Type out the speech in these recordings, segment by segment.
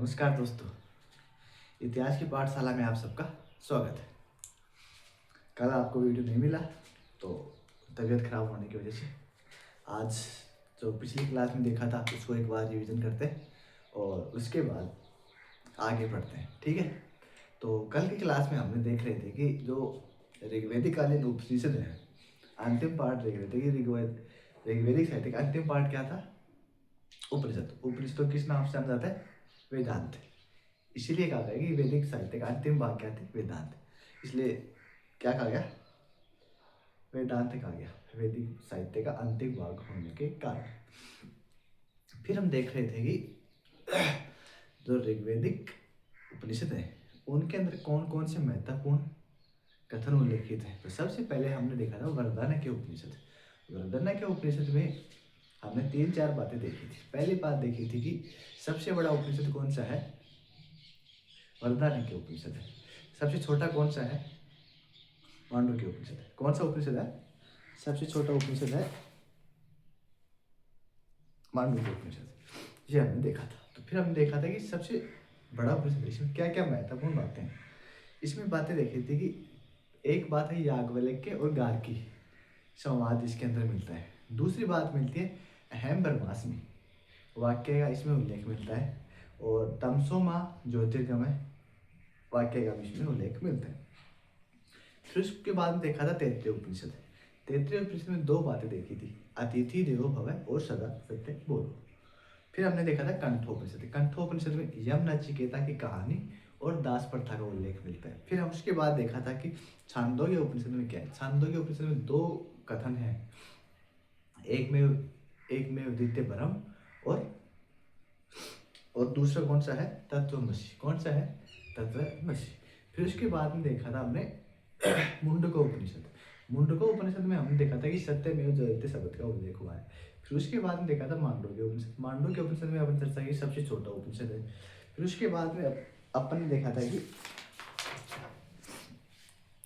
नमस्कार दोस्तों, इतिहास की पाठशाला में आप सबका स्वागत है। कल आपको वीडियो नहीं मिला तो तबीयत खराब होने की वजह से आज जो पिछली क्लास में देखा था उसको एक बार रिवीजन करते हैं और उसके बाद आगे बढ़ते हैं, ठीक है। तो कल की क्लास में हमने देख रहे थे कि जो ऋग्वेदिक कालीन उपनिषद है, अंतिम पार्ट देख रहे थे कि ऋग्वेदिक साहित्य का अंतिम पार्ट क्या था? उपनिषद। उपनिषद किस नाम से जाना जाता है? वेदांत। इसीलिए कहा गया कि वैदिक साहित्य का अंतिम भाग क्या थे? वेदांत। इसलिए क्या कहा गया? वेदांत कहा गया, वैदिक साहित्य का अंतिम भाग होने के कारण। फिर हम देख रहे थे कि जो ऋग्वेदिक उपनिषद है उनके अंदर कौन कौन से महत्वपूर्ण कथन उल्लेखित है। तो सबसे पहले हमने देखा था वरदान्य उपनिषद। वरदान्य के उपनिषद में हमने 3-4 बातें देखी थी। पहली बात देखी थी कि सबसे बड़ा उपनिषद कौन सा है? वरदान्य उपनिषद है। सबसे छोटा कौन सा है? मांडव्य उपनिषद है। कौन सा उपनिषद है? सबसे छोटा उपनिषद है मांडव्य उपनिषद। ये हमने देखा था। तो फिर हमने देखा था कि सबसे बड़ा उपनिषद, इसमें क्या क्या महत्वपूर्ण बातें हैं। इसमें बातें देखी थी कि एक बात है याज्ञवल्क्य और गार्गी संवाद इसके अंदर मिलता है। दूसरी बात मिलती है अहम ब्रह्मास्मि वाक्य का इसमें उल्लेख मिलता है और तमसो माँ ज्योतिर्गमय वाक्य का भी इसमें उल्लेख मिलता है। फिर उसके बाद में देखा था तैत्तिरीय उपनिषद। तैत्तिरीय उपनिषद में 2 बातें देखी थी, अतिथि देवो भव और सदा सत्य बोलो। फिर हमने देखा था कंठोपनिषद। कंठोपनिषद में यम नचिकेता की कहानी और दास प्रथा का उल्लेख मिलता है। फिर हम उसके बाद देखा था कि छांदोग्य उपनिषद में क्या है। छांदोग्य उपनिषद में 2 कथन हैं, एक में द्वितीय ब्रह्म और दूसरा कौन सा है? तत्वमसि। कौन सा है? तत्वमसि। फिर उसके बाद में देखा था हमने मुंडको उपनिषद। मुंडको उपनिषद में हमने देखा था कि सत्यमेव जयते शब्द का उल्लेख हुआ है। फिर उसके बाद में देखा था मांडव्य उपनिषद। मांडव्य उपनिषद में अपन चर्चा की सबसे छोटा उपनिषद है। फिर उसके बाद में अपन ने देखा था कि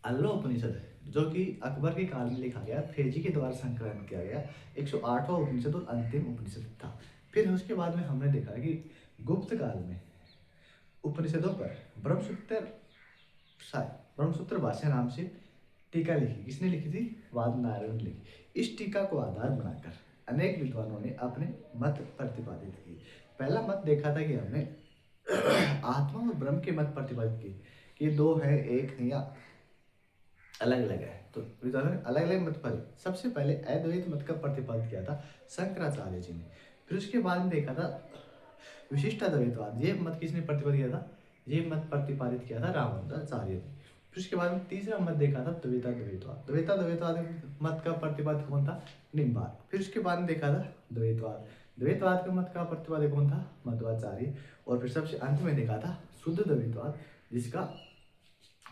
अल्लो उपनिषद, जो कि अकबर के काल में लिखा गया, फेजी के द्वारा संकलन किया गया 108वां उपनिषद और अंतिम उपनिषद था। फिर उसके बाद में हमने देखा कि गुप्त काल में उपनिषदों पर ब्रह्मसूत्र भाष्य नाम से टीका लिखी। किसने लिखी थी? वादनारायण ने लिखी। इस टीका को आधार बनाकर अनेक विद्वानों ने अपने मत प्रतिपादित किए। पहला मत देखा था कि हमने आत्मा और ब्रह्म के मत प्रतिपादित किए कि 2 है, 1 है या अलग अलग है। तो विद्वानों ने अलग अलग मत पर सबसे पहले अद्वैत मत का प्रतिपादित किया था शंकराचार्य जी ने। फिर उसके बाद में देखा था विशिष्टाद्वैतवाद। ये मत किसने प्रतिपादित किया था? ये मत प्रतिपादित किया था रामानुजाचार्य ने। फिर उसके बाद में तीसरा मत देखा था द्वैताद्वैतवाद। द्वैताद्वैतवाद मत का प्रतिपादक कौन था? निम्बार्क। फिर उसके बाद में देखा था द्वैतवाद। द्वैतवाद के मत का प्रतिपादक कौन था? मध्वाचार्य। और फिर सबसे अंत में देखा था शुद्ध द्वैतवाद, जिसका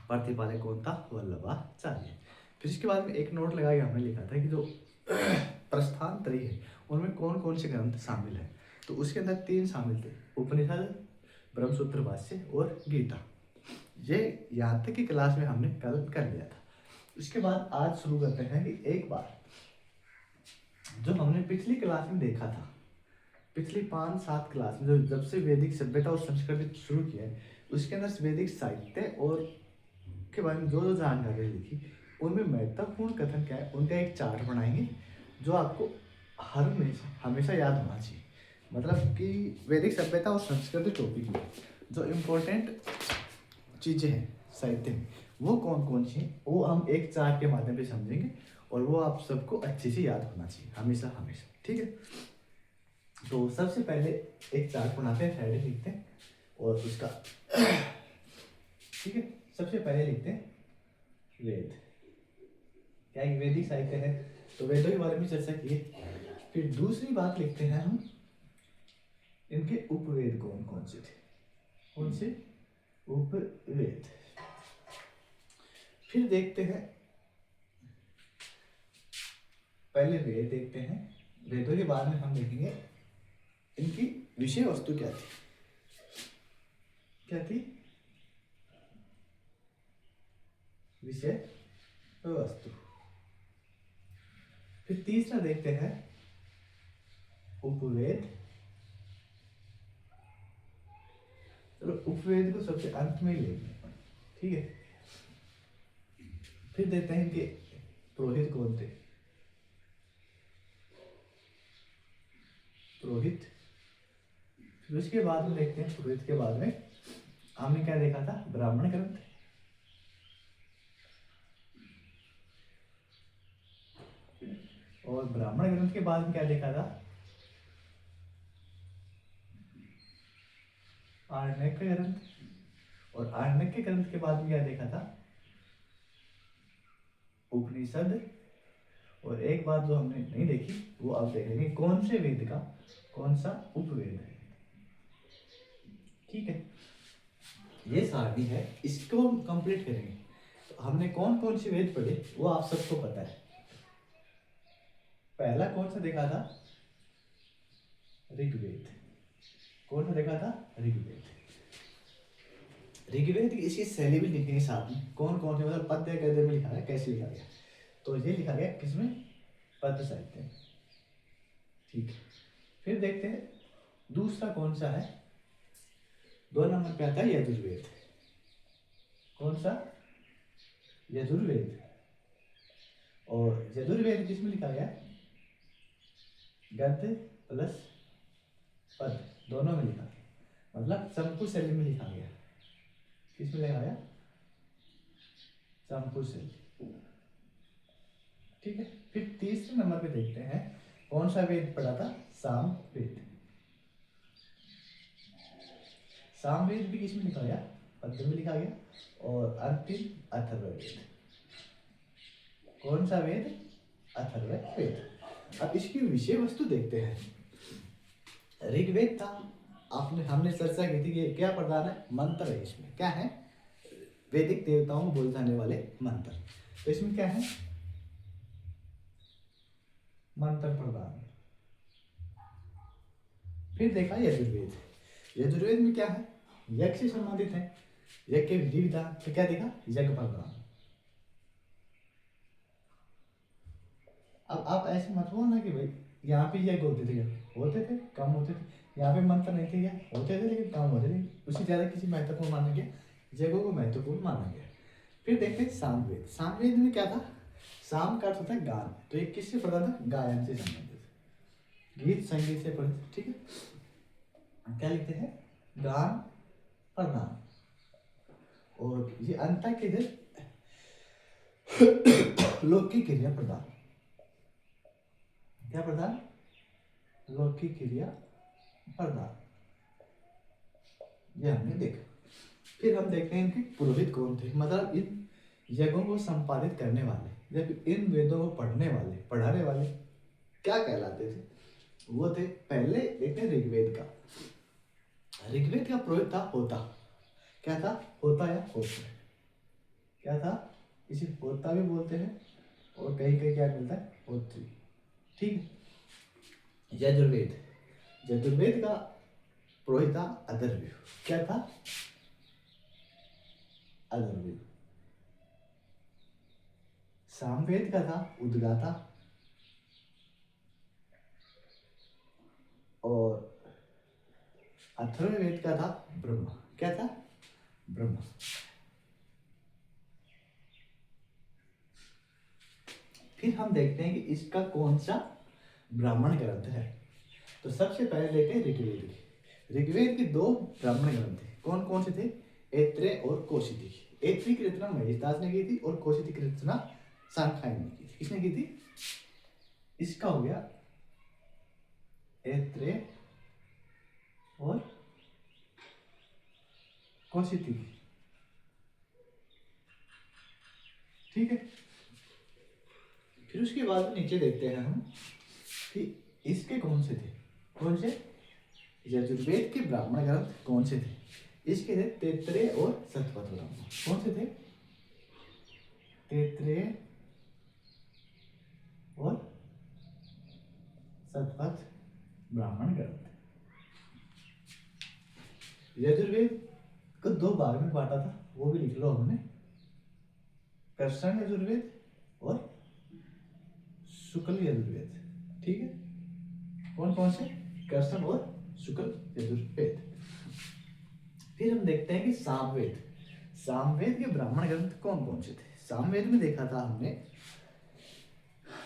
प्रतिपादक कौन था? वल्लभाचार्य। फिर इसके बाद में एक नोट लगा के हमने लिखा था कि जो प्रस्थान त्रयी है उनमें कौन कौन से ग्रंथ शामिल है। तो उसके अंदर 3 शामिल थे, उपनिषद, ब्रह्मसूत्र भाष्य और गीता। ये यहाँ तक की क्लास में हमने कल कर लिया था। उसके बाद आज शुरू करते हैं कि एक बार जो हमने पिछली क्लास में देखा था, पिछली 5-7 क्लास में जो जब से वैदिक सभ्यता और संस्कृति शुरू किया है उसके अंदर वैदिक साहित्य और के बारे में जो जो जानकारी लिखी उनमें महत्वपूर्ण कथन क्या है उनका एक चार्ट बनाएंगे जो आपको हर हमेशा याद होना चाहिए। मतलब कि वैदिक सभ्यता और संस्कृति टॉपिक में जो इम्पोर्टेंट चीज़ें हैं साहित्य में वो कौन कौन सी हैं वो हम एक चार्ट के माध्यम से समझेंगे और वो आप सबको अच्छे से याद होना चाहिए हमेशा हमेशा, ठीक है। तो सबसे पहले एक चार्ट बनाते हैं, हेडिंग लिखते हैं और उसका ठीक है। सबसे पहले लिखते हैं वेद। क्या एक वैदिक साहित्य है तो वेदों के बारे में चर्चा की है। फिर दूसरी बात लिखते हैं हम इनके उपवेद कौन कौन से थे, कौन से उपवेद। फिर देखते हैं, पहले वेद देखते हैं, वेदों के बाद में हम देखेंगे इनकी विषय वस्तु क्या थी, क्या थी विषय वस्तु। फिर तीसरा देखते हैं उपवेद चलो उपवेद को सबसे अंत में ही लेंगे अपन, ठीक है। फिर देखते हैं कि पुरोहित कौन थे। पुरोहित, फिर उसके बाद में देखते हैं पुरोहित के बाद में हमने क्या देखा था, ब्राह्मण ग्रंथ। और ब्राह्मण ग्रंथ के बाद में क्या देखा था, आरण्यक ग्रंथ। और आरण्यक ग्रंथ के बाद में क्या देखा था, उपनिषद। और एक बात जो हमने नहीं देखी वो अब देखेंगे, कौन से वेद का कौन सा उपवेद है, ठीक है। ये सारणी है, इसको हम कंप्लीट करेंगे। तो हमने कौन कौन से वेद पढ़े वो आप सबको पता है। पहला कौन सा देखा था, ऋग्वेद। कौन सा देखा था, ऋग्वेद। ऋग्वेद की इसकी शैली भी लिखेंगे साथ में, कौन कौन से मतलब पद्य गद्य में लिखा है, कैसे लिखा गया। तो ये लिखा गया किसमें, पद्य साहित्य में, ठीक है। फिर देखते हैं दूसरा कौन सा है, 2 नंबर पे आता है यजुर्वेद। कौन सा, यजुर्वेद। और यजुर्वेद किसमें लिखा गया, गद्य प्लस पद दोनों में लिखा गया, मतलब चंपू शैली में लिखा गया। किसमें लिखा गया, चंपू शैली, ठीक है। फिर तीसरे नंबर पे देखते हैं कौन सा वेद पढ़ा था, साम वेद। साम वेद भी किसमें लिखा गया, पद्य में लिखा गया। और अंतिम अथर्ववेद। कौन सा वेद, अथर्ववेद। अब इसकी विषय वस्तु देखते हैं। ऋग्वेद था, आपने हमने चर्चा की थी कि क्या प्रधान है, मंत्र है। इसमें क्या है, वैदिक देवताओं को बोले जाने वाले मंत्र। तो इसमें क्या है, मंत्र प्रधान। फिर देखा यजुर्वेद। यजुर्वेद में क्या है, यज्ञ से संबंधित है, यज्ञ के विधि विधान। तो क्या देखा, यज्ञ प्रधान। अब आप ऐसे मत बोलना कि भाई यहाँ पे यज्ञ होते थे, होते थे, कम होते थे। यहाँ पे मंत्र नहीं थे, क्या होते थे लेकिन कम होते थे, उससे ज्यादा किसी महत्वपूर्ण माना गया, जगहों को महत्वपूर्ण माना गया। फिर देखते हैं सामवेद। सामवेद में क्या था, साम का अर्थ होता है गान। तो ये किससे पढ़ा था, गायन से संबंधित, गीत संगीत से पढ़े, ठीक है। क्या लिखते हैं, गान प्रधान। और ये अंतर के इधर लौकिक क्रिया प्रदान। क्या प्रदान, लौकिक क्रिया प्रदान, ये हमने देखा। फिर हम देखते हैं कि पुरोहित कौन थे, मतलब इन यज्ञों को संपादित करने वाले, जब इन वेदों को पढ़ने वाले, पढ़ाने वाले क्या कहलाते थे, वो थे। पहले देखते हैं ऋग्वेद का। ऋग्वेद का पुरोहित था होता। क्या था, होता या होता, क्या था, इसे होता भी बोलते हैं और कहीं कहीं क्या मिलता है, होत्री, ठीक है। यजुर्वेद, यजुर्वेद का पुरोहित था अथर्ववेद। क्या था, अथर्ववेद। सामवेद का था उद्गाता। और अथर्ववेद का था ब्रह्मा। क्या था, ब्रह्मा। फिर हम देखते हैं कि इसका कौन सा ब्राह्मण ग्रंथ है। तो सबसे पहले लेते हैं ऋग्वेद की। ऋग्वेद के 2 ब्राह्मण ग्रंथ थे। कौन कौन से थे, ऐत्रेय और कौशिकी। ऐत्रेय की रचना महेशदास ने की थी और कौशिकी की रचना सांख्यायन ने की थी। किसने की थी, इसका हो गया ऐत्रेय और कौशिकी, ठीक है। फिर उसके बाद नीचे देखते हैं हम कि इसके कौन से थे, कौन से, यजुर्वेद के ब्राह्मण ग्रंथ कौन से थे। इसके थे तैत्रेय और शतपथ ब्राह्मण। कौन से थे, तैत्रेय और शतपथ ब्राह्मण ग्रंथ। यजुर्वेद को 2 भाग में बांटा था, वो भी लिख लो हमने, कृष्ण यजुर्वेद और शुक्ल यजुर्वेद, ठीक है। कौन कौन से, कृष्ण और शुक्ल यजुर्वेद। फिर हम देखते हैं कि सामवेद, सामवेद के ब्राह्मण ग्रंथ कौन कौन से थे। सामवेद में देखा था हमने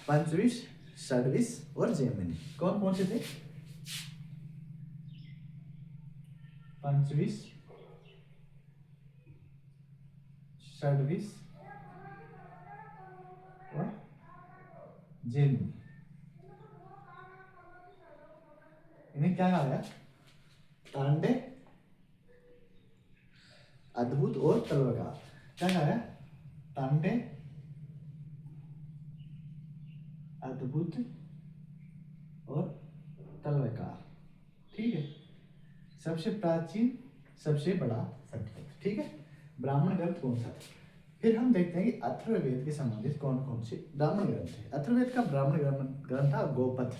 पंचविश, षडविश और जैमिनी। कौन कौन से थे? पंचविश, षडविश और जैमिनी। इन्हें क्या कहा गया? तांडे, अद्भुत और तलवकार। क्या कहा गया? तांडे, अद्भुत और तलवकार। ठीक है, सबसे प्राचीन, सबसे बड़ा संस्कृत। ठीक है, ब्राह्मण ग्रंथ कौन सा था? फिर हम देखते हैं कि अथर्ववेद के संबंधित कौन कौन से ब्राह्मण ग्रंथ है। अथर्ववेद का ब्राह्मण ग्रंथ था गोपथ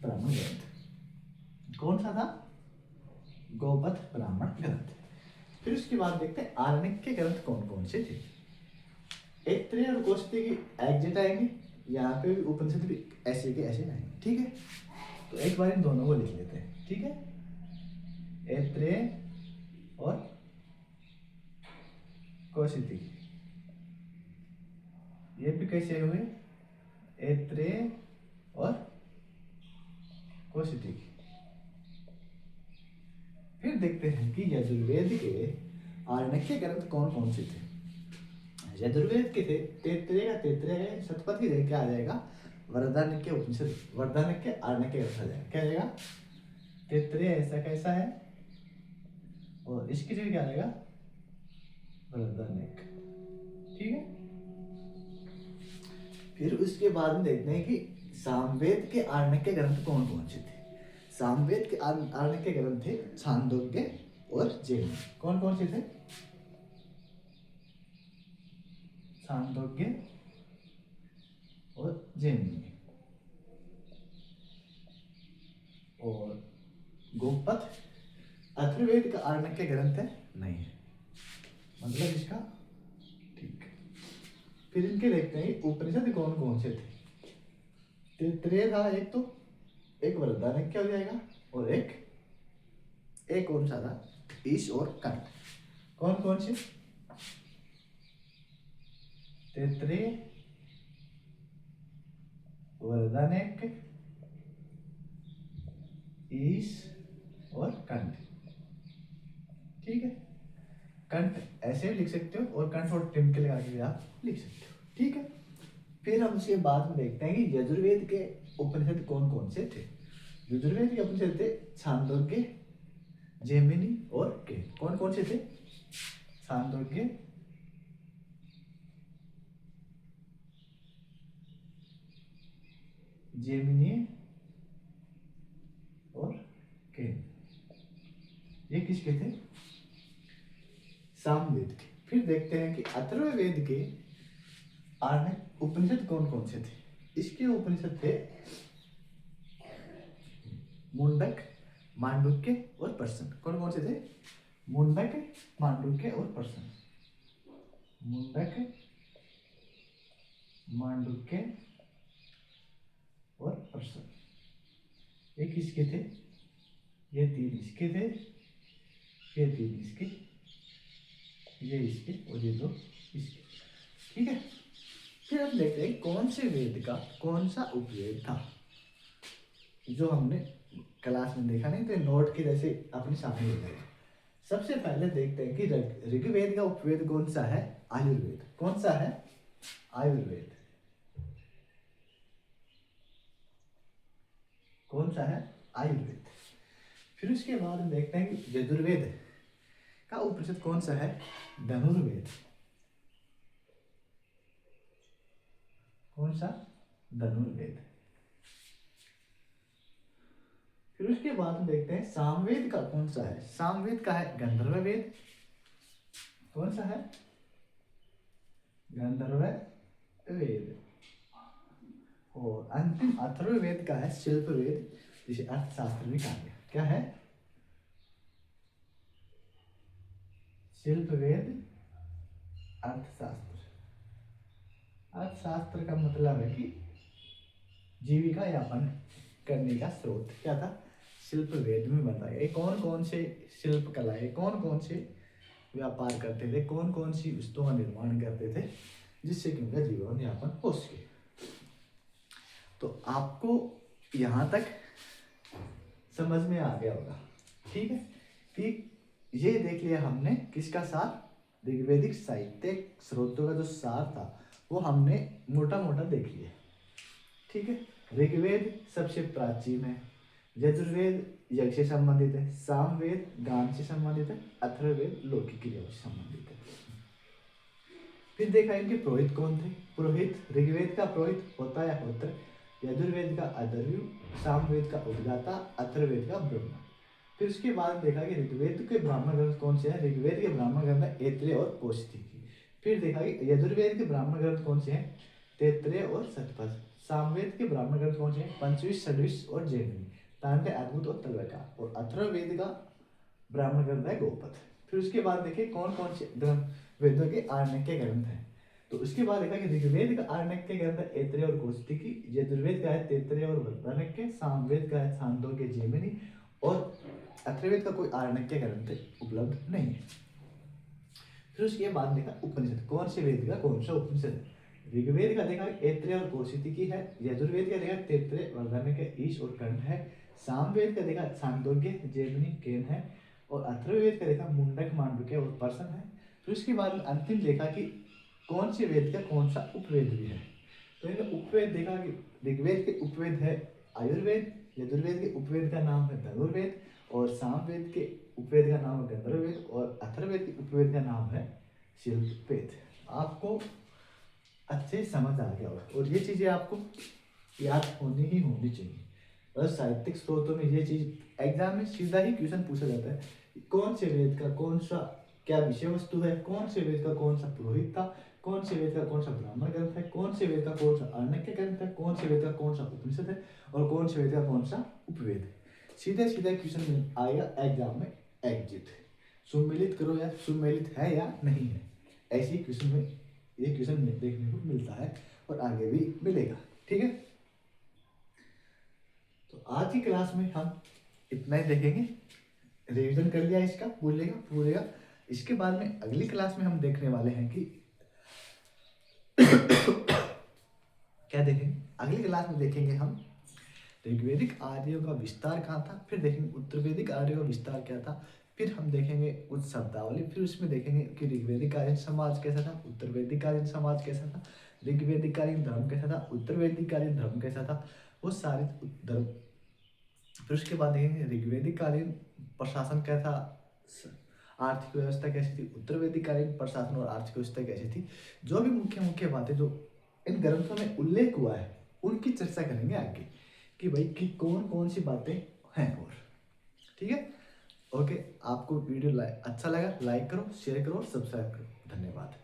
ब्राह्मण ग्रंथ। कौन सा था? गोपथ ब्राह्मण ग्रंथ। फिर उसके बाद देखते हैं आरण्यक के ग्रंथ कौन कौन से थे। ऐत्रेय और कौशिक की एग्जैक्ट आएंगे, यहाँ पे भी उपनिषद भी ऐसे के ऐसे आएंगे। ठीक है, तो एक बार इन दोनों को लिख लेते हैं। ठीक है, ऐत्रेय और कौशिक, ये भी कैसे हुए? ऐत्रेय और कौशिक। फिर देखते हैं कि यजुर्वेद के आरण्यक ग्रंथ कौन कौन से थे। यजुर्वेद के थे तैत्तिरीय का तैत्तिरीय, शतपथ की क्या आ जाएगा? वृहदारण्यक उपनिषद, वृहदारण्यक आरण्यक ग्रंथ आ जाएगा। क्या आएगा? तैत्तिरीय ऐसा कैसा है, और इसकी जगह क्या आएगा? वृहदारण्यक। ठीक है, फिर उसके बाद में देखते हैं कि सामवेद के आरण्यक ग्रंथ कौन कौन से थे। सामवेद के आरण्यक ग्रंथ थे छांदोग्य और जैमिनी। कौन कौन से थे? छांदोग्य और जैमिनी। और गोपथ अथर्ववेद का आरण्यक ग्रंथ है नहीं है, मतलब इसका ठीक। फिर इनके देखते हैं उपनिषद कौन कौन से थे। तैत्तिरीय था एक, तो एक वृहदारण्यक हो जाएगा, और एक कौन सा था? ईश और कंठ। कौन कौन से? तैत्तिरीय, वृहदारण्यक, ईश और कंठ। ठीक है, कंठ ऐसे भी लिख सकते हो, और कंठ और टिमके लगा के भी आप लिख सकते हो। ठीक है, फिर हम उसके बाद में देखते हैं कि यजुर्वेद के उपनिषद कौन कौन से थे। यजुर्वेद के उपनिषद थे छांदोग्य, जैमिनी और केन। कौन कौन से थे? छांदोग्य, जैमिनी और केन। ये किसके थे? सामवेद के। फिर देखते हैं कि अथर्ववेद के आरण्यक उपनिषद कौन कौन से थे। इसके उपनिषद थे मुंडक, मांडुक्य और प्रश्न। कौन कौन से थे? मुंडक, मांडुक्य और प्रश्न। मुंडक, मांडुक्य और प्रश्न। ये किसके थे? ये तीन इसके थे, ये तीन इसके, ये इसके, और ये दो इसके। ठीक है, फिर हम देखते हैं कौन से वेद का कौन सा उपवेद था, जो हमने क्लास में देखा नहीं, तो नोट के जैसे अपने सामने ले गए। सबसे पहले देखते हैं कि ऋग्वेद का उपवेद कौन सा है? आयुर्वेद। कौन सा है? आयुर्वेद। कौन सा है? आयुर्वेद। फिर उसके बाद हम देखते हैं कि यजुर्वेद का उपनिषद कौन सा है? धनुर्वेद। कौन सा? धनुर्वेद। फिर उसके बाद हम देखते हैं सामवेद का कौन सा है? सामवेद का है गंधर्व वेद। कौन सा है? गंधर्व वेद। और अंतिम अथर्ववेद का है शिल्प वेद, जिसे अर्थशास्त्र भी कहा गया। क्या है? शिल्प वेद, अर्थशास्त्र। अर्थशास्त्र का मतलब है कि जीविका यापन करने का स्रोत। क्या था? शिल्प वेद में बताया गया कौन कौन से शिल्प कलाएं, कौन कौन से व्यापार करते थे, कौन कौन सी वस्तुओं का निर्माण करते थे जिससे कि उनका जीवन यापन हो सके। तो आपको यहाँ तक समझ में आ गया होगा, ठीक है, कि ये देख लिया हमने किसका सार, ऋग्वेदिक साहित्यिक स्रोतों का जो सार था वो हमने मोटा मोटा देख लिया, ठीक है। ऋग्वेद सबसे प्राचीन है, यजुर्वेद यज्ञ से संबंधित है, सामवेद गान से संबंधित है, अथर्ववेद लौकिक क्रियाओं से संबंधित है। फिर देखा इनके पुरोहित कौन थे। पुरोहित, ऋग्वेद का पुरोहित होता है होत्र, यजुर्वेद का अदर्व्यु, सामवेद का उद्गाता, अथर्ववेद का ब्रह्म। फिर उसके बाद देखा कि ऋग्वेद के ब्राह्मण ग्रंथ कौन से हैं। ऋग्वेद के ब्राह्मण ग्रंथ है ऐत्रेय और कौशिकी। फिर देखा कि यजुर्वेद के ब्राह्मण ग्रंथ कौन से हैं, तैत्रेय और शतपथ। सामवेद के ब्राह्मण ग्रंथ कौन से हैं, पंचविश, षड्विश और जैमिनी, तांडव, अद्भुत और तलवकार। और अथर्ववेद का ब्राह्मण ग्रंथ है गौपथ। फिर उसके बाद देखे कौन कौन से ग्रंथ वेदों के आरण्यक ग्रंथ हैं। तो उसके बाद देखा कि ऋग्वेद का आरण्यक ग्रंथ है ऐत्रेय और कौशिकी, यजुर्वेद का है तैत्रेय और वर्णक्य, सामवेद का है छांदोग्य, जैमिनी, और अथर्ववेद का कोई आरण्यक ग्रंथ उपलब्ध नहीं है। फिर उसके बाद देखा उपनिषद, कौन से वेद का कौन सा उपनिषद। ऋग्वेद का देखा ऐत्रेय और कौशिकी है, यजुर्वेद का देखा तैत्रेय, वर्णक्य, ईश और कंठ है, सामवेद का देखा छांदोग्य, जैमिनी, केन है, और अथर्ववेद का देखा मुंडक, मांडुक्य और पर्सन है। फिर उसके बाद अंतिम देखा कि कौन से वेद का कौन सा उपवेद भी है। तो इन्हें उपवेद देखा कि ऋग्वेद के उपवेद है आयुर्वेद, यजुर्वेद के उपवेद का नाम है धनुर्वेद, और सामवेद के उपवेद का नाम है गंधर्ववेद, और अथर्ववेद के उपवेद का नाम है शिल्पवेद। आपको अच्छे समझ आ गया होगा, और ये चीज़ें आपको याद होनी ही होनी चाहिए। बस साहित्यिक स्रोतों में ये चीज़ एग्जाम में सीधा ही क्वेश्चन पूछा जाता है, कौन से वेद का कौन सा क्या विषय वस्तु है, कौन से वेद का कौन सा पुरोहित था, कौन से वेद का कौन सा ब्राह्मण ग्रंथ है, कौन से वेद का कौन सा आरण्यक ग्रंथ है, कौन से वेद का कौन सा उपनिषद है, और कौन से वेद का कौन सा उपवेद है। सीधे सीधे क्वेश्चन में आएगा एग्जाम में एग्जिट, सुमेलित करो या सुमेलित है या नहीं है, ऐसी क्वेश्चन में ये क्वेश्चन में देखने को मिलता है और आगे भी मिलेगा, ठीक है। तो आज की क्लास में हम इतना ही देखेंगे, रिवीजन कर लिया इसका, भूलेगा। इसके बाद में अगली क्लास में हम देखने वाले हैं कि क्या देखेंगे, अगली क्लास में देखेंगे हम ऋग्वेदिक आर्यों का विस्तार कहाँ था, फिर देखेंगे उत्तरवेदिक आर्यों का विस्तार क्या था, फिर हम देखेंगे उस शब्दावली, फिर उसमें देखेंगे कि ऋग्वेदिक आर्यन समाज कैसा था, उत्तरवेदिक आर्यन समाज कैसा था, ऋग्वेदिक आर्यन धर्म कैसा था, उत्तरवेदिक आर्यन धर्म कैसा था, वो सारे धर्म। फिर उसके बाद देखेंगे ऋग्वेदिक कालीन प्रशासन कैसा, आर्थिक व्यवस्था कैसी थी, उत्तरवेदिक कालीन प्रशासन और आर्थिक व्यवस्था कैसी थी। जो भी मुख्य मुख्य बातें जो इन ग्रंथों में उल्लेख हुआ है उनकी चर्चा करेंगे आगे, कि भाई कि कौन कौन सी बातें हैं। और ठीक है, ओके, आपको वीडियो अच्छा लगा लाइक करो, शेयर करो, सब्सक्राइब करो। धन्यवाद।